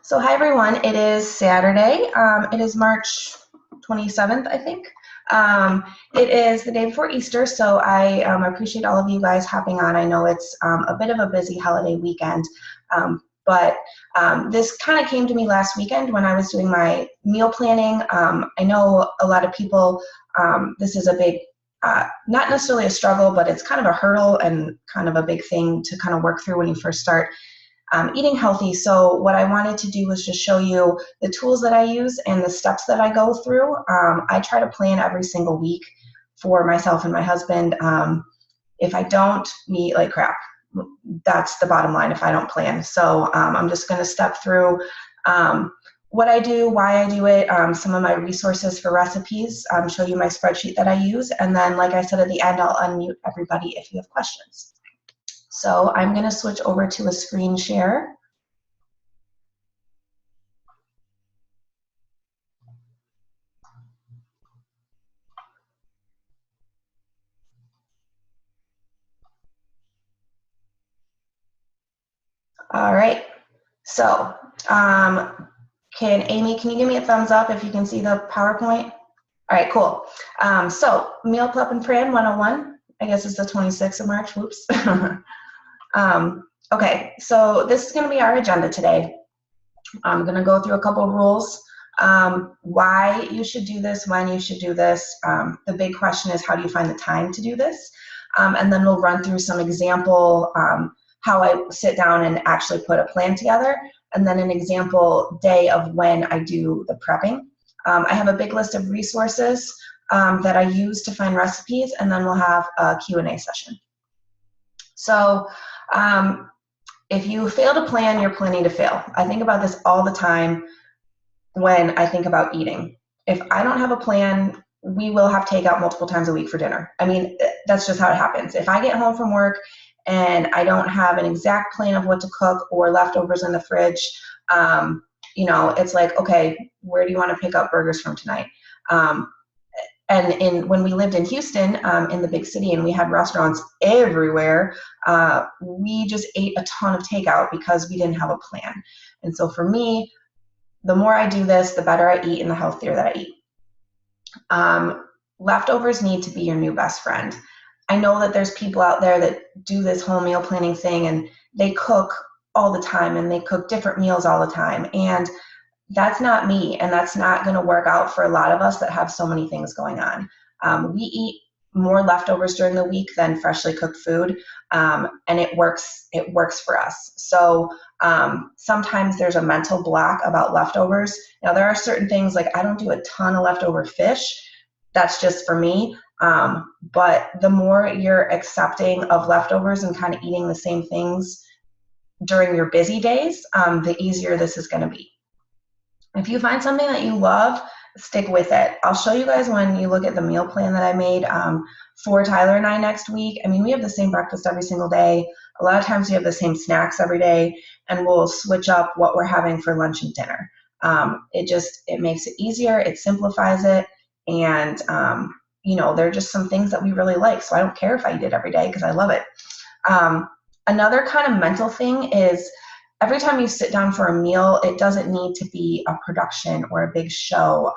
So hi everyone, it is Saturday. It is March 27th, I think. It is the day before Easter, so I appreciate all of you guys hopping on. I know it's a bit of a busy holiday weekend, but this kind of came to me last weekend when I was doing my meal planning. I know a lot of people, this is a big, not necessarily a struggle, but it's kind of a hurdle and kind of a big thing to kind of work through when you first start eating healthy. So what I wanted to do was just show you the tools that I use and the steps that I go through. I try to plan every single week for myself and my husband. If I don't, we eat like crap. That's the bottom line if I don't plan. So I'm just going to step through what I do, why I do it, some of my resources for recipes, show you my spreadsheet that I use, and then, like I said at the end, I'll unmute everybody if you have questions. So I'm going to switch over to a screen share. All right. So Amy, can you give me a thumbs up if you can see the PowerPoint? All right, cool. So Meal Prep and Plan 101. I guess it's the 26th of March. Whoops. Okay, so this is going to be our agenda today. I'm going to go through a couple of rules, why you should do this, when you should do this. The big question is, how do you find the time to do this? And then we'll run through some example, how I sit down and actually put a plan together, and then an example day of when I do the prepping. I have a big list of resources that I use to find recipes, and then we'll have a Q&A session. So if you fail to plan, you're planning to fail. I think about this all the time when I think about eating. If I don't have a plan, we will have takeout multiple times a week for dinner. I mean, that's just how it happens. If I get home from work and I don't have an exact plan of what to cook or leftovers in the fridge, it's like, okay, where do you want to pick up burgers from tonight? And when we lived in Houston, in the big city, and we had restaurants everywhere, we just ate a ton of takeout because we didn't have a plan. And so for me, the more I do this, the better I eat and the healthier that I eat. Leftovers need to be your new best friend. I know that there's people out there that do this whole meal planning thing and they cook all the time and they cook different meals all the time. And that's not me, and that's not going to work out for a lot of us that have so many things going on. We eat more leftovers during the week than freshly cooked food, and it works for us. So sometimes there's a mental block about leftovers. Now, there are certain things, like I don't do a ton of leftover fish. That's just for me. But the more you're accepting of leftovers and kind of eating the same things during your busy days, the easier this is going to be. If you find something that you love, stick with it. I'll show you guys when you look at the meal plan that I made for Tyler and I next week. I mean, we have the same breakfast every single day. A lot of times we have the same snacks every day, and we'll switch up what we're having for lunch and dinner. It makes it easier, it simplifies it, and there are just some things that we really like. So I don't care if I eat it every day because I love it. Another kind of mental thing is, every time you sit down for a meal, it doesn't need to be a production or a big show.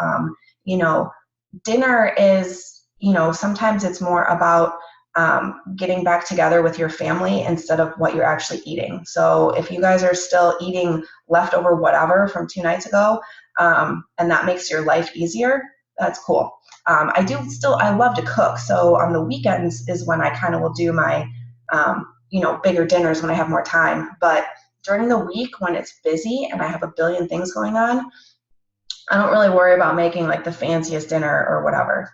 Dinner is, sometimes it's more about getting back together with your family instead of what you're actually eating. So if you guys are still eating leftover whatever from 2 nights ago, and that makes your life easier, that's cool. I love to cook. So on the weekends is when I kind of will do my, bigger dinners when I have more time. But during the week when it's busy and I have a billion things going on, I don't really worry about making like the fanciest dinner or whatever.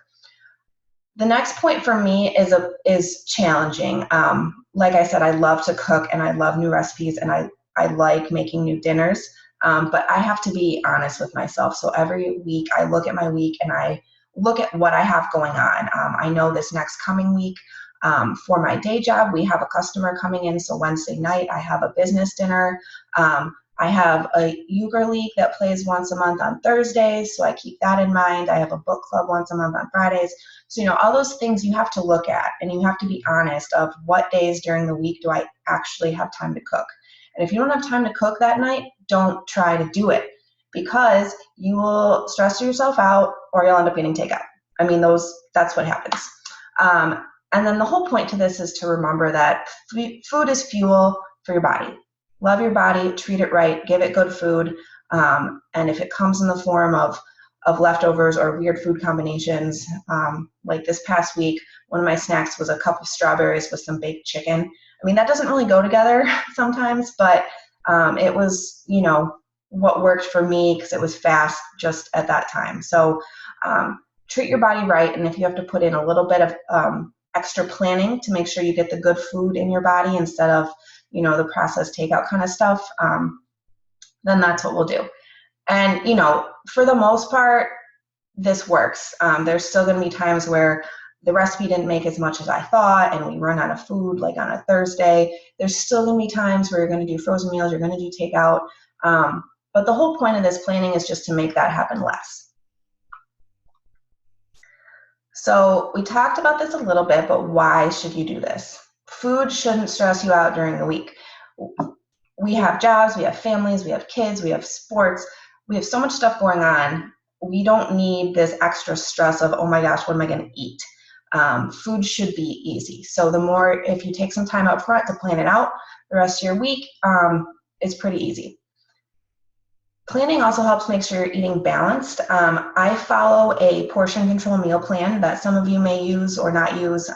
The next point for me is challenging. Like I said, I love to cook and I love new recipes and I like making new dinners, but I have to be honest with myself. So every week I look at my week and I look at what I have going on. I know this next coming week, for my day job, we have a customer coming in. So Wednesday night, I have a business dinner. I have a euchre league that plays once a month on Thursdays, so I keep that in mind. I have a book club once a month on Fridays. So, all those things you have to look at, and you have to be honest of what days during the week do I actually have time to cook. And if you don't have time to cook that night, don't try to do it, because you will stress yourself out or you'll end up getting takeout. I mean, that's what happens. And then the whole point to this is to remember that food is fuel for your body. Love your body, treat it right, give it good food. And if it comes in the form of leftovers or weird food combinations, like this past week, one of my snacks was a cup of strawberries with some baked chicken. I mean, that doesn't really go together sometimes, but it was, what worked for me because it was fast just at that time. So treat your body right, and if you have to put in a little bit of extra planning to make sure you get the good food in your body instead of, the processed takeout kind of stuff, then that's what we'll do. And, for the most part, this works. There's still going to be times where the recipe didn't make as much as I thought and we run out of food, like on a Thursday. There's still going to be times where you're going to do frozen meals, you're going to do takeout. But the whole point of this planning is just to make that happen less. So we talked about this a little bit, but why should you do this? Food shouldn't stress you out during the week. We have jobs, we have families, we have kids, we have sports. We have so much stuff going on. We don't need this extra stress of, oh my gosh, what am I going to eat? Food should be easy. So if you take some time up front to plan it out, the rest of your week is pretty easy. Planning also helps make sure you're eating balanced. I follow a portion control meal plan that some of you may use or not use.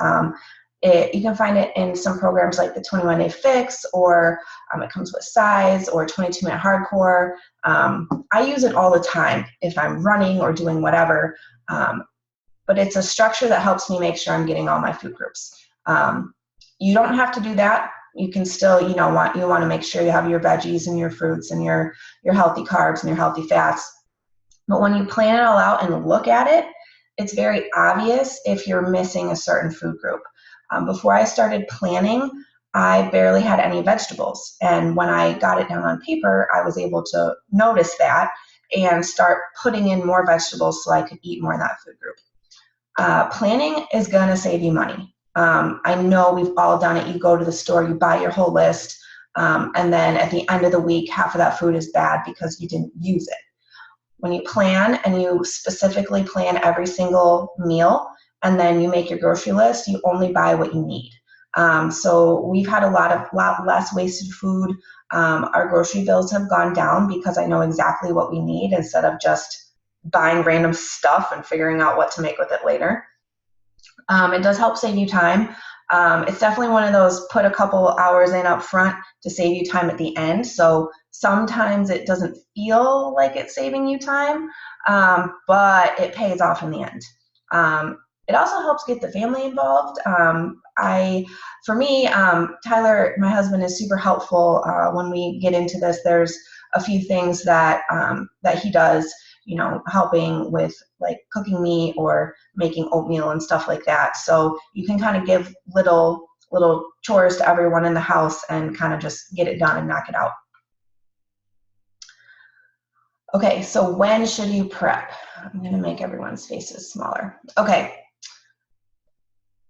You can find it in some programs like the 21 Day Fix, or it comes with Size, or 22 Minute Hardcore. I use it all the time if I'm running or doing whatever. But it's a structure that helps me make sure I'm getting all my food groups. You don't have to do that. You can still, you want to make sure you have your veggies and your fruits and your healthy carbs and your healthy fats. But when you plan it all out and look at it, it's very obvious if you're missing a certain food group. Before I started planning, I barely had any vegetables. And when I got it down on paper, I was able to notice that and start putting in more vegetables so I could eat more of that food group. Planning is going to save you money. I know we've all done it. You go to the store, you buy your whole list, and then at the end of the week, half of that food is bad because you didn't use it. When you plan and you specifically plan every single meal, and then you make your grocery list, you only buy what you need. So we've had a lot less wasted food. Our grocery bills have gone down because I know exactly what we need instead of just buying random stuff and figuring out what to make with it later. It does help save you time. It's definitely one of those put a couple hours in up front to save you time at the end. So sometimes it doesn't feel like it's saving you time, but it pays off in the end. It also helps get the family involved. For me, Tyler, my husband, is super helpful. When we get into this, there's a few things that he does, helping with like cooking meat or making oatmeal and stuff like that. So you can kind of give little chores to everyone in the house and kind of just get it done and knock it out. Okay, so when should you prep? I'm going to make everyone's faces smaller. Okay.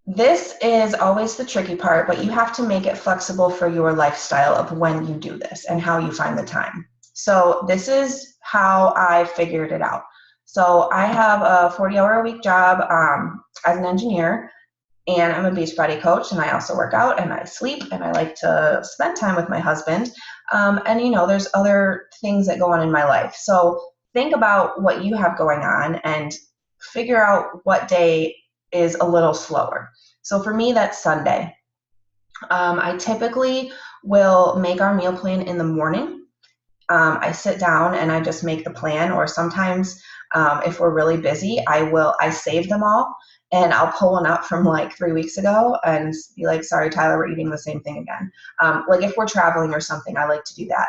This is always the tricky part, but you have to make it flexible for your lifestyle of when you do this and how you find the time. So this is how I figured it out. So I have a 40-hour-a-week job as an engineer, and I'm a Beachbody coach, and I also work out and I sleep, and I like to spend time with my husband. And there's other things that go on in my life. So think about what you have going on and figure out what day is a little slower. So for me, that's Sunday. I typically will make our meal plan in the morning. I sit down and I just make the plan, or sometimes if we're really busy, I save them all and I'll pull one up from like 3 weeks ago and be like, sorry, Tyler, we're eating the same thing again. Like if we're traveling or something, I like to do that.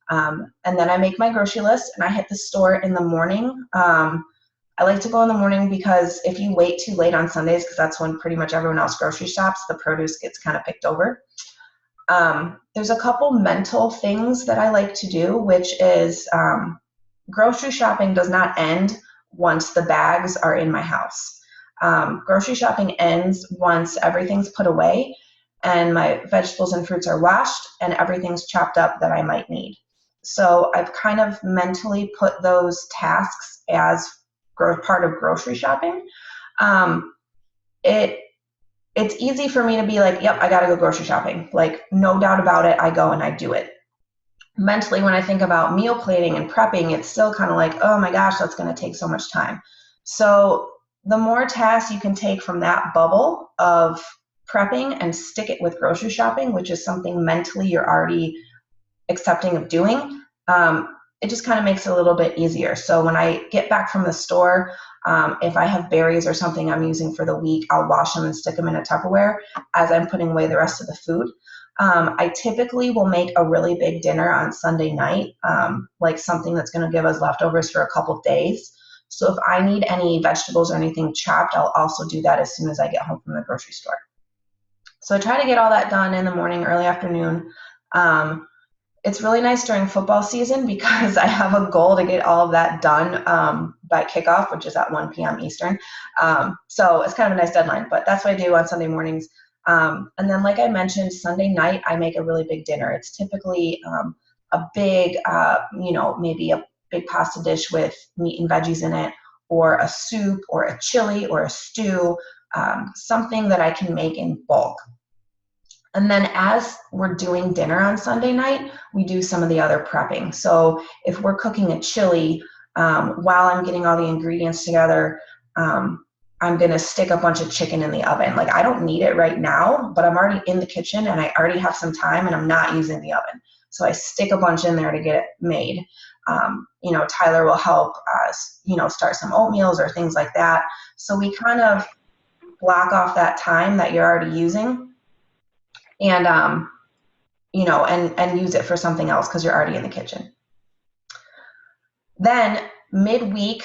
And then I make my grocery list and I hit the store in the morning. I like to go in the morning because if you wait too late on Sundays, because that's when pretty much everyone else grocery shops, the produce gets kind of picked over. There's a couple mental things that I like to do, which is grocery shopping does not end once the bags are in my house. Grocery shopping ends once everything's put away. and my vegetables and fruits are washed, and everything's chopped up that I might need. So I've kind of mentally put those tasks as part of grocery shopping. Um, it it's easy for me to be like, yep, I got to go grocery shopping. Like, no doubt about it, I go and I do it. Mentally, when I think about meal plating and prepping, it's still kind of like, oh my gosh, that's going to take so much time. So the more tasks you can take from that bubble of prepping and stick it with grocery shopping, which is something mentally you're already accepting of doing, it just kind of makes it a little bit easier. So when I get back from the store, if I have berries or something I'm using for the week, I'll wash them and stick them in a Tupperware as I'm putting away the rest of the food. I typically will make a really big dinner on Sunday night, like something that's going to give us leftovers for a couple of days. So if I need any vegetables or anything chopped, I'll also do that as soon as I get home from the grocery store. So I try to get all that done in the morning, early afternoon. It's really nice during football season because I have a goal to get all of that done by kickoff, which is at 1 p.m. Eastern. So it's kind of a nice deadline, but that's what I do on Sunday mornings. And then, like I mentioned, Sunday night, I make a really big dinner. It's typically a big, maybe a big pasta dish with meat and veggies in it, or a soup, or a chili, or a stew, something that I can make in bulk. And then as we're doing dinner on Sunday night, we do some of the other prepping. So if we're cooking a chili, while I'm getting all the ingredients together, I'm going to stick a bunch of chicken in the oven. Like, I don't need it right now, but I'm already in the kitchen and I already have some time and I'm not using the oven. So I stick a bunch in there to get it made. Tyler will help us, start some oatmeals or things like that. So we kind of block off that time that you're already using and, and use it for something else because you're already in the kitchen. Then midweek,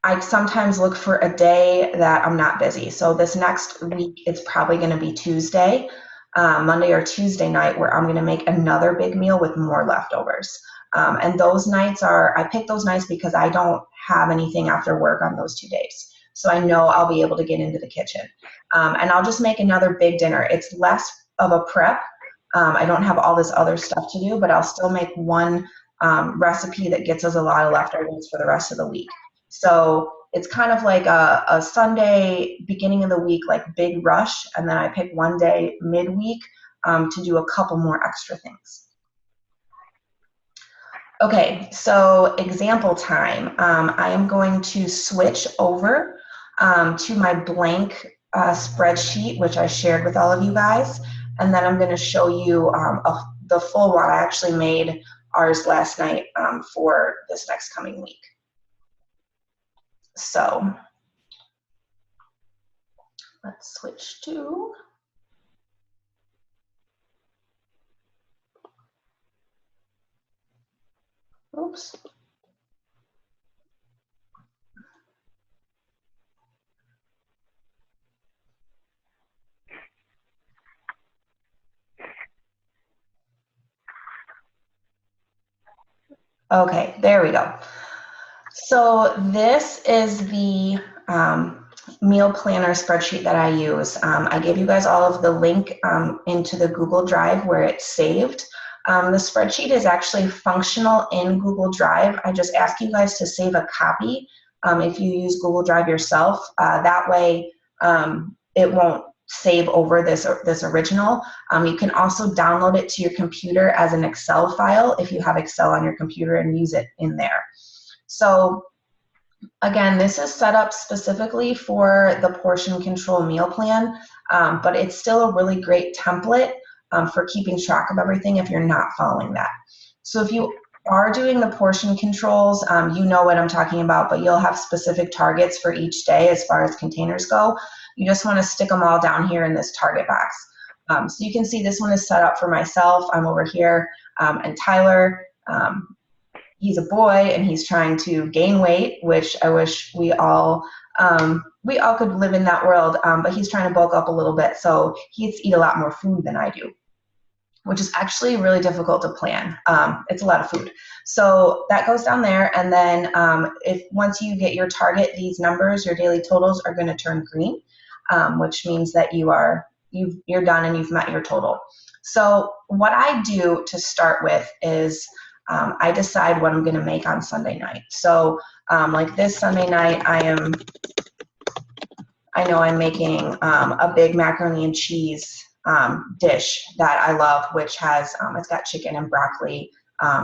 I sometimes look for a day that I'm not busy. So this next week, it's probably going to be Tuesday, Monday or Tuesday night, where I'm going to make another big meal with more leftovers. And those nights I pick those nights because I don't have anything after work on those 2 days. So I know I'll be able to get into the kitchen. And I'll just make another big dinner. It's less of a prep. I don't have all this other stuff to do, but I'll still make one recipe that gets us a lot of leftovers for the rest of the week. So it's kind of like a Sunday beginning of the week, like big rush, and then I pick one day midweek to do a couple more extra things. Okay, so example time. I am going to switch over to my blank spreadsheet, which I shared with all of you guys, and then I'm going to show you the full one. I actually made ours last night for this next coming week. So let's switch to oops. Okay, there we go. So this is the meal planner spreadsheet that I use. I gave you guys all of the link into the Google Drive where it's saved. The spreadsheet is actually functional in Google Drive. I just ask you guys to save a copy if you use Google Drive yourself. That way it won't save over this original. You can also download it to your computer as an Excel file if you have Excel on your computer and use it in there. So again, this is set up specifically for the portion control meal plan, but it's still a really great template for keeping track of everything if you're not following that. So if you are doing the portion controls, you know what I'm talking about, but you'll have specific targets for each day as far as containers go. You just want to stick them all down here in this target box. So you can see this one is set up for myself. I'm over here, and Tyler, he's a boy and he's trying to gain weight, which I wish we all could live in that world, but he's trying to bulk up a little bit, so he eats eat a lot more food than I do, which is actually really difficult to plan. It's a lot of food. So that goes down there, and then if once you get your target, these numbers, your daily totals, are going to turn green, which means that you are you're done and you've met your total. So what I do to start with is I decide what I'm going to make on Sunday night. So like this Sunday night, I know I'm making a big macaroni and cheese dish that I love, which has, it's got chicken and broccoli.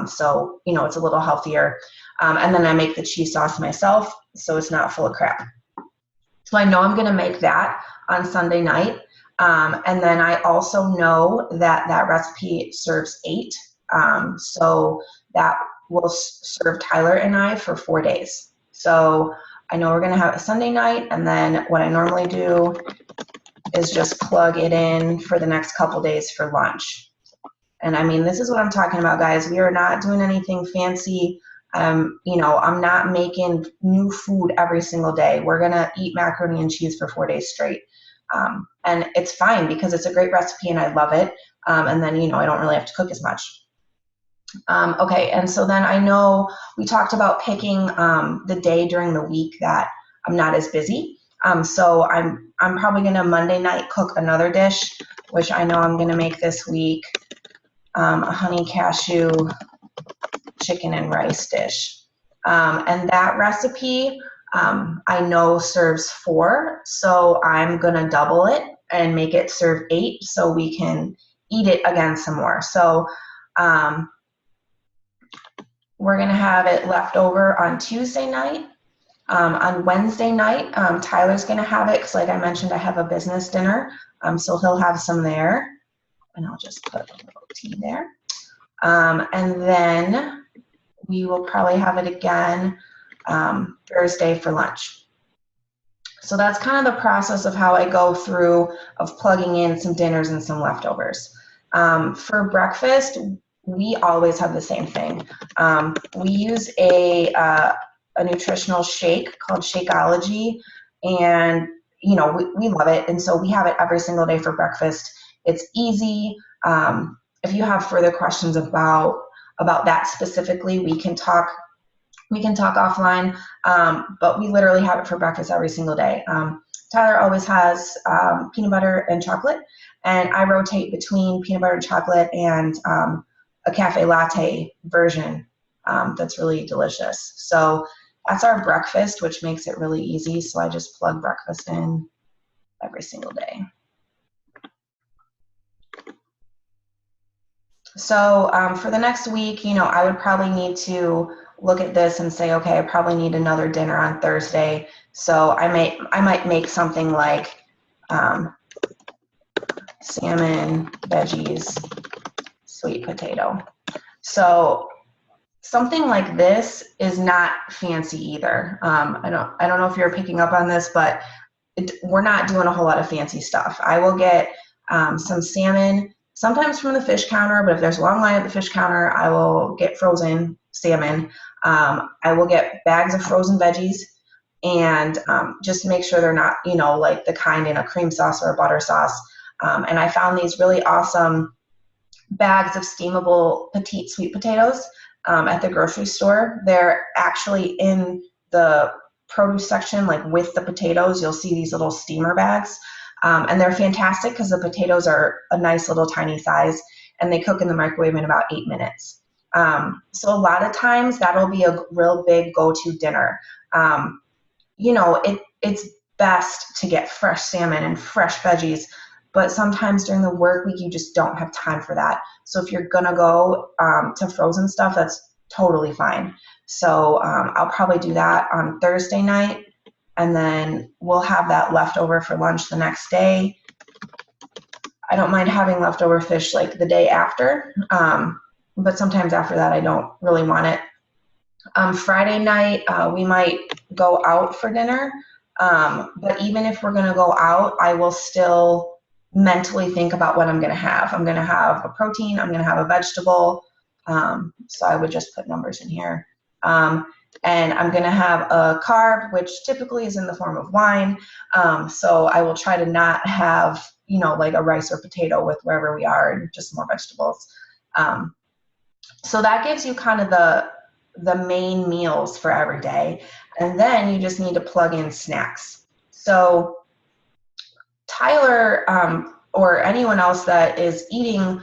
So, you know, it's a little healthier. And then I make the cheese sauce myself, so it's not full of crap. So I know I'm going to make that on Sunday night. And then I also know that that recipe serves 8. So that will serve Tyler and I for 4 days. So I know we're going to have a Sunday night, and then what I normally do is just plug it in for the next couple days for lunch. And I mean, this is what I'm talking about, guys. We are not doing anything fancy. You know, I'm not making new food every single day. We're going to eat macaroni and cheese for 4 days straight. And it's fine because it's a great recipe and I love it. And then, you know, I don't really have to cook as much. Okay, and so then I know we talked about picking the day during the week that I'm not as busy. So I'm probably gonna Monday night cook another dish, which I know I'm gonna make this week, a honey cashew chicken and rice dish. And that recipe I know serves 4, so I'm gonna double it and make it serve 8 so we can eat it again some more. So we're going to have it left over on Tuesday night. On Wednesday night, Tyler's going to have it because, like I mentioned, I have a business dinner. So he'll have some there. And I'll just put a little tea there. And then we will probably have it again Thursday for lunch. So that's kind of the process of how I go through of plugging in some dinners and some leftovers. For breakfast, we always have the same thing. We use a nutritional shake called Shakeology, and you know we love it, and so we have it every single day for breakfast. It's easy. If you have further questions about that specifically, we can talk offline. But we literally have it for breakfast every single day. Tyler always has peanut butter and chocolate, and I rotate between peanut butter and chocolate and a cafe latte version that's really delicious. So that's our breakfast, which makes it really easy. So I just plug breakfast in every single day. So for the next week, you know, I would probably need to look at this and say, okay, I probably need another dinner on Thursday. So I might make something like salmon, veggies, sweet potato. So something like this is not fancy either. I don't know if you're picking up on this, but we're not doing a whole lot of fancy stuff. I will get some salmon, sometimes from the fish counter, but if there's a long line at the fish counter, I will get frozen salmon. I will get bags of frozen veggies, and just make sure they're not, you know, like the kind in a cream sauce or a butter sauce. And I found these really awesome bags of steamable petite sweet potatoes at the grocery store. They're actually in the produce section, like with the potatoes. You'll see these little steamer bags. And they're fantastic because the potatoes are a nice little tiny size, and they cook in the microwave in about 8 minutes. So a lot of times that'll be a real big go-to dinner. You know, it's best to get fresh salmon and fresh veggies, but sometimes during the work week, you just don't have time for that. So if you're gonna go to frozen stuff, that's totally fine. So I'll probably do that on Thursday night, and then we'll have that leftover for lunch the next day. I don't mind having leftover fish like the day after, but sometimes after that I don't really want it. Friday night, we might go out for dinner, but even if we're gonna go out, I will still mentally think about what I'm gonna have. I'm gonna have a protein, I'm gonna have a vegetable, so I would just put numbers in here. And I'm gonna have a carb, which typically is in the form of wine, so I will try to not have, you know, like a rice or potato with wherever we are, and just more vegetables. So that gives you kind of the main meals for every day, and then you just need to plug in snacks. So Tyler or anyone else that is eating,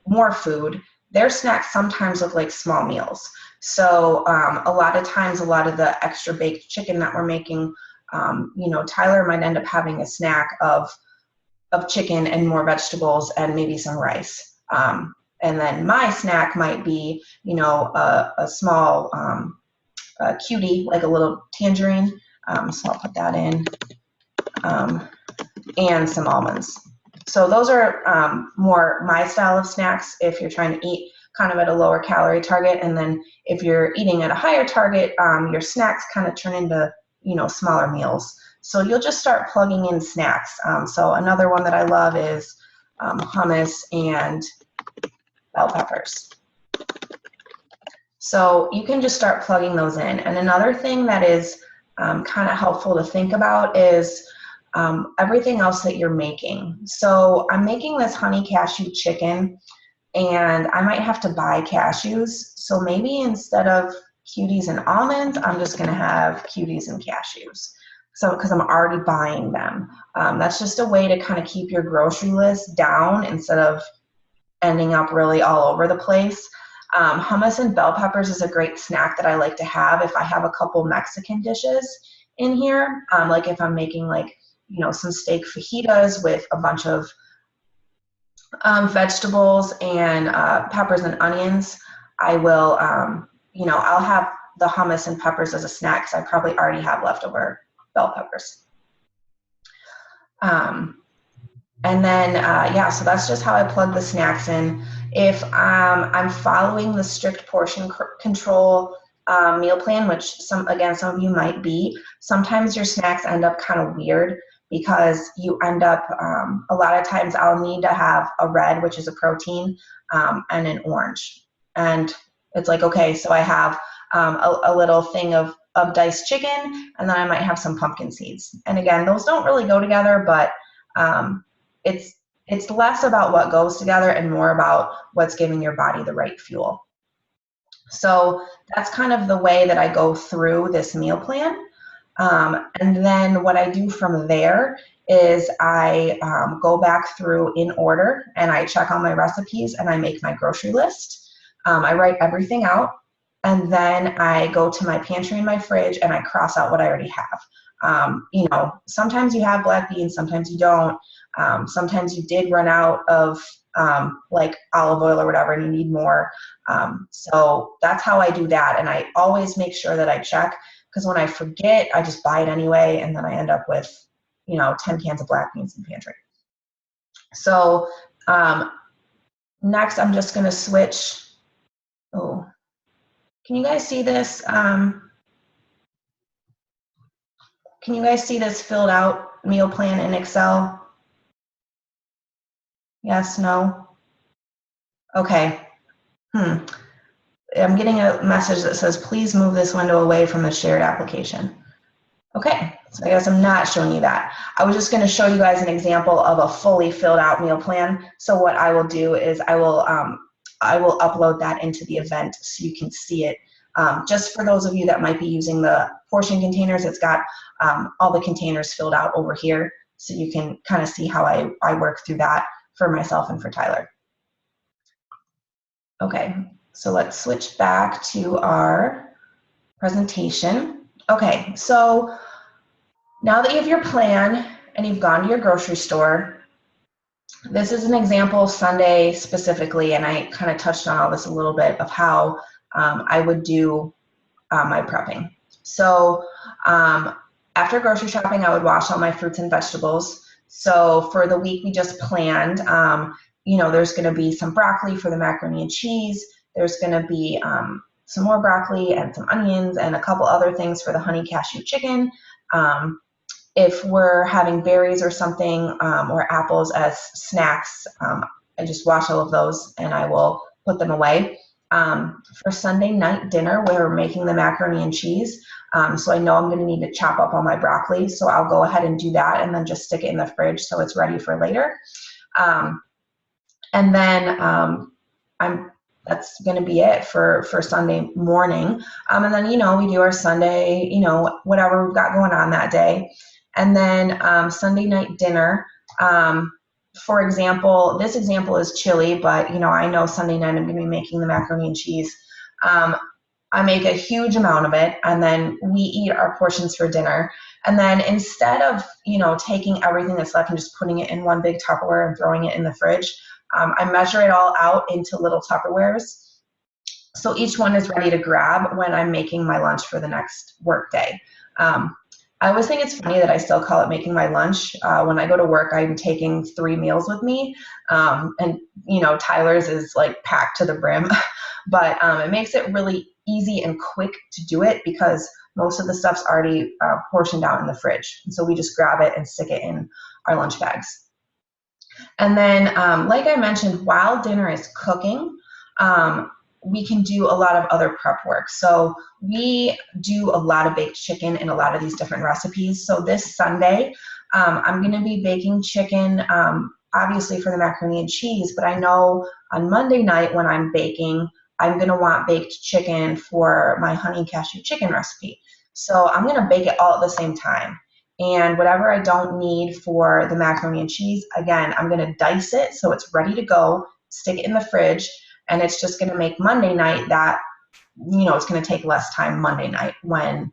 more food, their snacks sometimes look like small meals. So a lot of times, a lot of the extra baked chicken that we're making, Tyler might end up having a snack of chicken and more vegetables and maybe some rice. And then my snack might be, a small cutie, like a little tangerine. So I'll put that in, and some almonds. So those are more my style of snacks if you're trying to eat kind of at a lower calorie target. And then if you're eating at a higher target, your snacks kind of turn into, smaller meals. So you'll just start plugging in snacks. So another one that I love is hummus and bell peppers. So you can just start plugging those in. And another thing that is kind of helpful to think about is everything else that you're making. So I'm making this honey cashew chicken, and I might have to buy cashews. So maybe instead of cuties and almonds, I'm just going to have cuties and cashews. So because I'm already buying them. That's just a way to kind of keep your grocery list down instead of ending up really all over the place. Hummus and bell peppers is a great snack that I like to have if I have a couple Mexican dishes in here. Like if I'm making some steak fajitas with a bunch of vegetables and peppers and onions, I will, I'll have the hummus and peppers as a snack because I probably already have leftover bell peppers. And then, so that's just how I plug the snacks in. If I'm following the strict portion control meal plan, which some of you might be, sometimes your snacks end up kind of weird because you end up, a lot of times I'll need to have a red, which is a protein, and an orange. And it's like, okay, so I have a little thing of diced chicken, and then I might have some pumpkin seeds. And again, those don't really go together, but it's less about what goes together and more about what's giving your body the right fuel. So that's kind of the way that I go through this meal plan. And then what I do from there is I go back through in order and I check all my recipes and I make my grocery list. I write everything out, and then I go to my pantry and my fridge and I cross out what I already have. Sometimes you have black beans, sometimes you don't. Sometimes you did run out of like olive oil or whatever and you need more. So that's how I do that. And I always make sure that I check, because when I forget, I just buy it anyway, and then I end up with, 10 cans of black beans in the pantry. So next I'm just going to switch. Oh, can you guys see this? Can you guys see this filled out meal plan in Excel? Yes, no? Okay. I'm getting a message that says, please move this window away from the shared application. Okay, so I guess I'm not showing you that. I was just going to show you guys an example of a fully filled out meal plan. So what I will do is I will upload that into the event so you can see it. Just for those of you that might be using the portion containers, it's got all the containers filled out over here, so you can kind of see how I work through that for myself and for Tyler. Okay, so let's switch back to our presentation. Okay, so now that you have your plan and you've gone to your grocery store, this is an example Sunday specifically, and I kind of touched on all this a little bit of how I would do my prepping. So after grocery shopping, I would wash all my fruits and vegetables. So for the week we just planned, there's going to be some broccoli for the macaroni and cheese. There's going to be some more broccoli and some onions and a couple other things for the honey cashew chicken. If we're having berries or something, or apples as snacks, I just wash all of those and I will put them away. For Sunday night dinner, we're making the macaroni and cheese. So I know I'm going to need to chop up all my broccoli. So I'll go ahead and do that and then just stick it in the fridge so it's ready for later. And then that's going to be it for Sunday morning. And then, we do our Sunday, whatever we've got going on that day. And then Sunday night dinner, for example, this example is chili, but I know Sunday night I'm going to be making the macaroni and cheese. Um, I make a huge amount of it, and then we eat our portions for dinner. And then instead of, taking everything that's left and just putting it in one big Tupperware and throwing it in the fridge, I measure it all out into little Tupperwares. So each one is ready to grab when I'm making my lunch for the next work day. I always think it's funny that I still call it making my lunch. When I go to work, I'm taking 3 meals with me. And, Tyler's is like packed to the brim. But it makes it really easy and quick to do it because most of the stuff's already portioned out in the fridge. And so we just grab it and stick it in our lunch bags. And then, like I mentioned, while dinner is cooking, we can do a lot of other prep work. So we do a lot of baked chicken in a lot of these different recipes. So this Sunday, I'm going to be baking chicken, obviously for the macaroni and cheese, but I know on Monday night when I'm baking, I'm going to want baked chicken for my honey cashew chicken recipe. So I'm going to bake it all at the same time. And whatever I don't need for the macaroni and cheese, again, I'm going to dice it so it's ready to go, stick it in the fridge, and it's just going to make Monday night that, it's going to take less time Monday night when,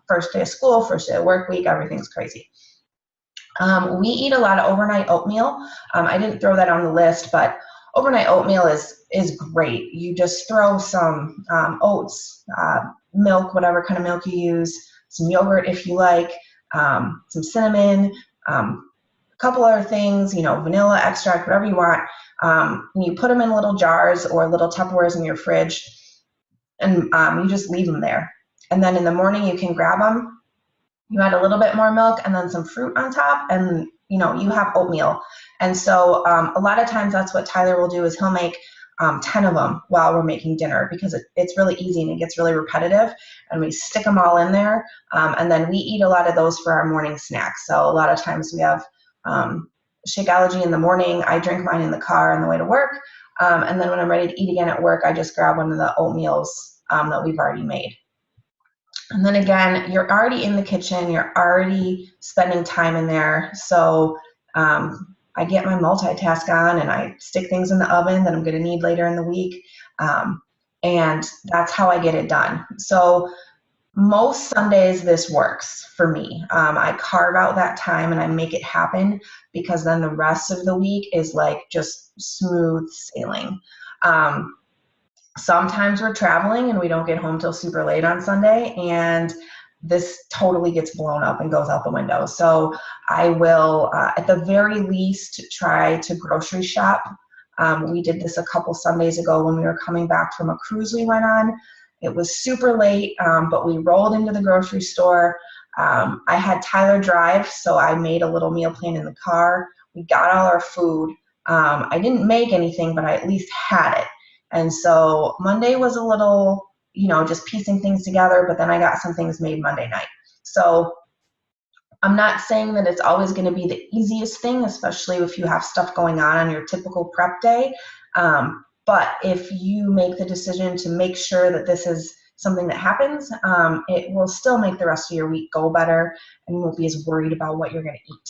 first day of school, first day of work week, everything's crazy. We eat a lot of overnight oatmeal. I didn't throw that on the list, but overnight oatmeal is great. You just throw some oats, milk, whatever kind of milk you use, some yogurt if you like, some cinnamon, a couple other things, vanilla extract, whatever you want. You put them in little jars or little Tupperwares in your fridge, and you just leave them there. And then in the morning you can grab them. You add a little bit more milk and then some fruit on top, and you have oatmeal. And so a lot of times that's what Tyler will do is he'll make 10 of them while we're making dinner because it's really easy and it gets really repetitive, and we stick them all in there. And then we eat a lot of those for our morning snacks. So a lot of times we have Shakeology in the morning. I drink mine in the car on the way to work. And then when I'm ready to eat again at work, I just grab one of the oatmeals that we've already made. And then again, you're already in the kitchen. You're already spending time in there. So I get my multitask on and I stick things in the oven that I'm going to need later in the week. And that's how I get it done. So most Sundays this works for me. I carve out that time and I make it happen because then the rest of the week is like just smooth sailing. Sometimes we're traveling and we don't get home till super late on Sunday, and this totally gets blown up and goes out the window. So I will, at the very least, try to grocery shop. We did this a couple Sundays ago when we were coming back from a cruise we went on. It was super late, but we rolled into the grocery store. I had Tyler drive, so I made a little meal plan in the car. We got all our food. I didn't make anything, but I at least had it. And so Monday was a little, just piecing things together, but then I got some things made Monday night. So I'm not saying that it's always going to be the easiest thing, especially if you have stuff going on your typical prep day. But if you make the decision to make sure that this is something that happens, it will still make the rest of your week go better, and you won't be as worried about what you're going to eat.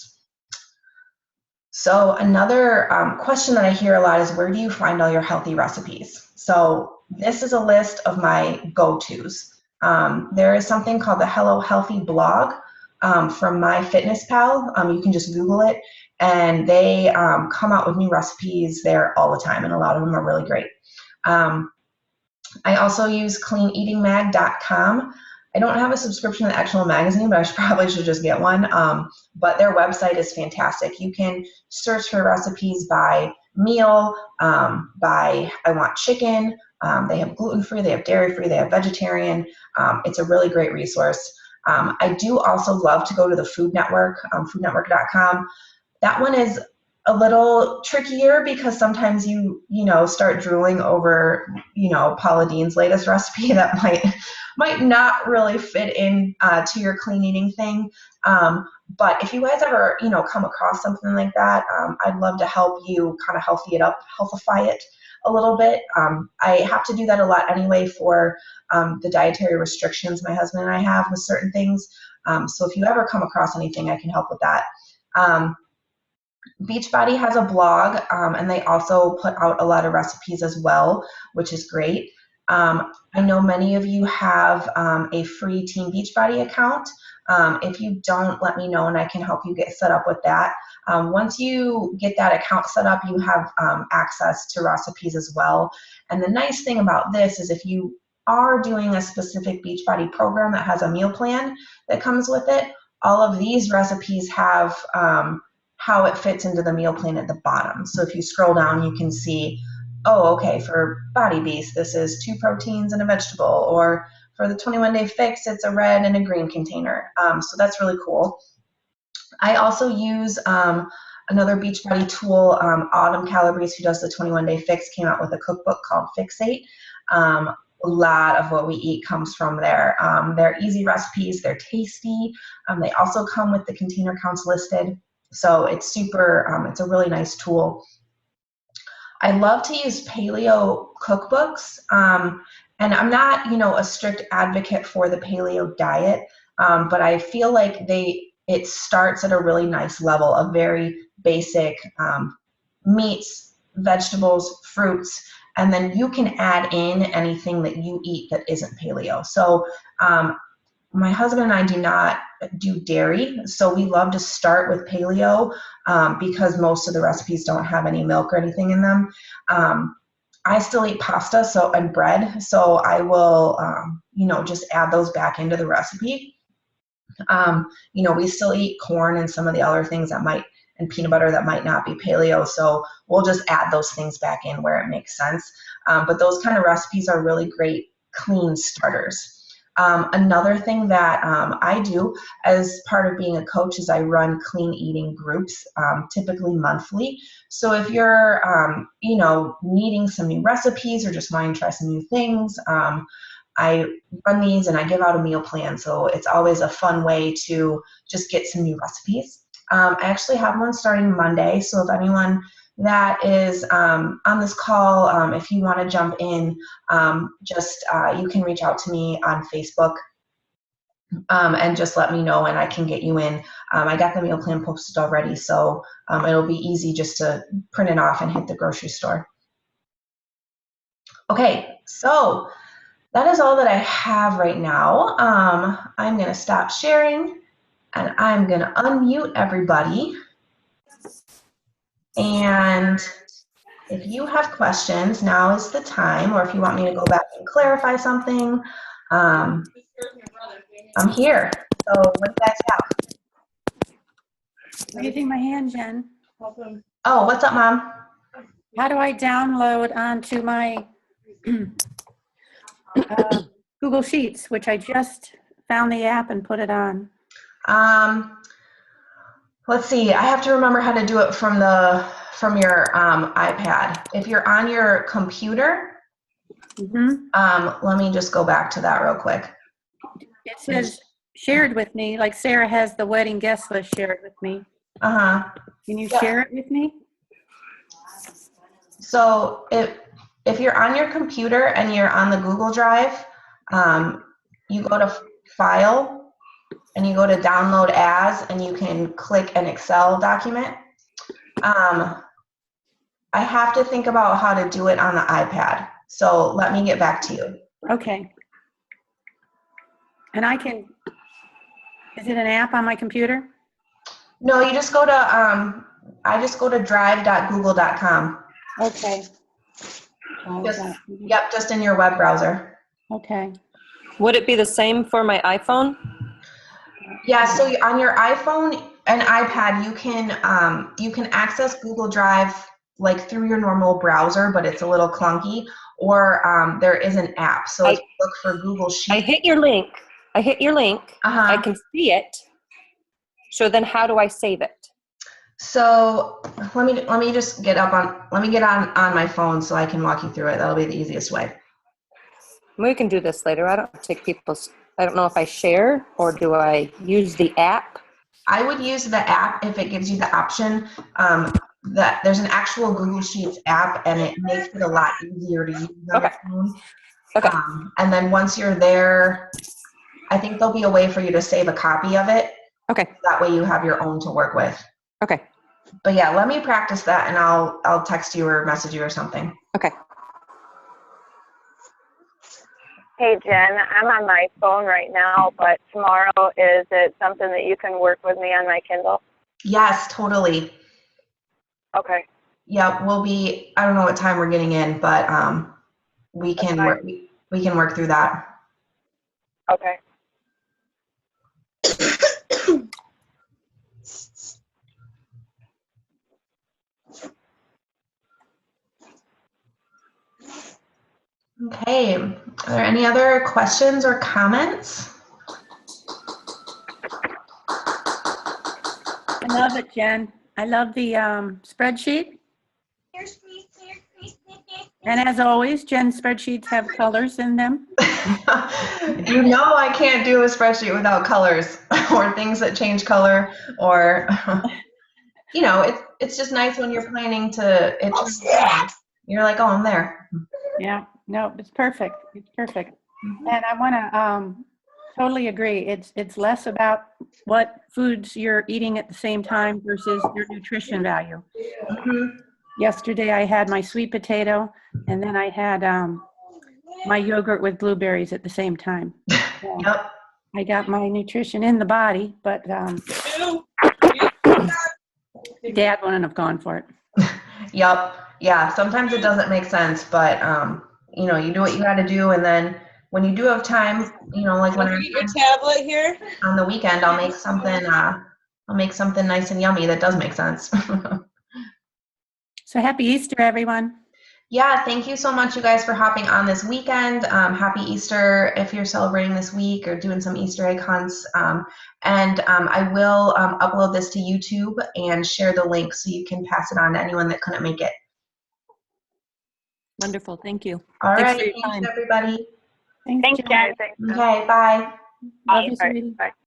So another question that I hear a lot is, where do you find all your healthy recipes? So this is a list of my go-tos. There is something called the Hello Healthy blog from MyFitnessPal. You can just Google it, and they come out with new recipes there all the time, and a lot of them are really great. I also use cleaneatingmag.com. I don't have a subscription to the actual magazine, but I probably should just get one. But their website is fantastic. You can search for recipes by meal, by I want chicken. They have gluten-free, they have dairy-free, they have vegetarian. It's a really great resource. I do also love to go to the Food Network, foodnetwork.com. That one is a little trickier because sometimes you start drooling over, Paula Deen's latest recipe that might not really fit in to your clean eating thing. But if you guys ever, come across something like that, I'd love to help you kind of healthify it a little bit. I have to do that a lot anyway for the dietary restrictions my husband and I have with certain things. So if you ever come across anything, I can help with that. Beachbody has a blog, and they also put out a lot of recipes as well, which is great. I know many of you have a free Team Beachbody account. If you don't, let me know and I can help you get set up with that. Once you get that account set up, you have access to recipes as well. And the nice thing about this is if you are doing a specific Beachbody program that has a meal plan that comes with it, all of these recipes have how it fits into the meal plan at the bottom. So if you scroll down, you can see, oh, okay, for Body Beast, this is 2 proteins and a vegetable, or for the 21-day fix, it's a red and a green container. So that's really cool. I also use another Beachbody tool. Autumn Calabrese, who does the 21-day fix, came out with a cookbook called Fixate. A lot of what we eat comes from there. They're easy recipes, they're tasty. They also come with the container counts listed. So it's super, it's a really nice tool. I love to use paleo cookbooks, and I'm not, a strict advocate for the paleo diet, but I feel like it starts at a really nice level of very basic meats, vegetables, fruits, and then you can add in anything that you eat that isn't paleo. So my husband and I do not do dairy, so we love to start with paleo because most of the recipes don't have any milk or anything in them. I still eat pasta and bread, so I will, just add those back into the recipe. We still eat corn and some of the other things and peanut butter that might not be paleo, so we'll just add those things back in where it makes sense. But those kind of recipes are really great, clean starters. Another thing that I do as part of being a coach is I run clean eating groups, typically monthly. So if you're, needing some new recipes or just wanting to try some new things, I run these and I give out a meal plan. So it's always a fun way to just get some new recipes. I actually have one starting Monday. So if anyone that is on this call, if you want to jump in, you can reach out to me on Facebook and just let me know and I can get you in. I got the meal plan posted already, so it'll be easy just to print it off and hit the grocery store. Okay, so that is all that I have right now. I'm going to stop sharing and I'm going to unmute everybody. And if you have questions, now is the time, or if you want me to go back and clarify something, I'm here. So what do you guys have? Raising my hand, Jen. Oh, what's up, Mom? How do I download onto my Google Sheets, which I just found the app and put it on? Let's see. I have to remember how to do it from your iPad. If you're on your computer, let me just go back to that real quick. It says shared with me, like Sarah has the wedding guest list shared with me. Uh-huh. Can you share it with me? So if you're on your computer and you're on the Google Drive, you go to File and you go to Download As, and you can click an Excel document. I have to think about how to do it on the iPad. So let me get back to you. Okay. And is it an app on my computer? No, you just go to, I just go to drive.google.com. Okay. Yep, just in your web browser. Okay. Would it be the same for my iPhone? Yeah, so on your iPhone and iPad, you can access Google Drive like through your normal browser, but it's a little clunky. Or there is an app. So if you look for Google Sheets. I hit your link. Uh-huh. I can see it. So then how do I save it? So let me just get on my phone so I can walk you through it. That'll be the easiest way. We can do this later. I don't know if I share or do I use the app? I would use the app if it gives you the option. That there's an actual Google Sheets app, and it makes it a lot easier to use on your phone. Okay. And then once you're there, I think there'll be a way for you to save a copy of it. Okay. That way you have your own to work with. Okay. But yeah, let me practice that, and I'll text you or message you or something. Okay. Hey, Jen, I'm on my phone right now, but tomorrow, is it something that you can work with me on my Kindle? Yes, totally. Okay. Yeah, we'll be. I don't know what time we're getting in, but we That's can fine. work. We can work through that. Okay. Okay. Are there any other questions or comments? I love it, Jen. I love the spreadsheet. And as always, Jen's spreadsheets have colors in them. You know I can't do a spreadsheet without colors or things that change color, or you know, it's just nice when you're planning to you're like, oh, I'm there. Yeah, no, it's perfect. It's perfect. And I want to totally agree. It's less about what foods you're eating at the same time versus their nutrition value. Mhm. Yesterday I had my sweet potato, and then I had my yogurt with blueberries at the same time. So Yep. I got my nutrition in the body, but Dad wouldn't have gone for it. Yep. Yeah. Sometimes it doesn't make sense, but you know, you do what you got to do, and then when you do have time, you know, like when Can I'm you get your tablet here? on the weekend, I'll make something. I'll make something nice and yummy that does make sense. So happy Easter, everyone. Yeah, thank you so much, you guys, for hopping on this weekend. Happy Easter if you're celebrating this week or doing some Easter egg hunts. I will upload this to YouTube and share the link so you can pass it on to anyone that couldn't make it. Wonderful. Thank you. All Thanks right, for your thanks, time. everybody. Thanks, Thanks, Jen. guys. Thanks. Okay, bye. Love you, All right, sweetie. bye.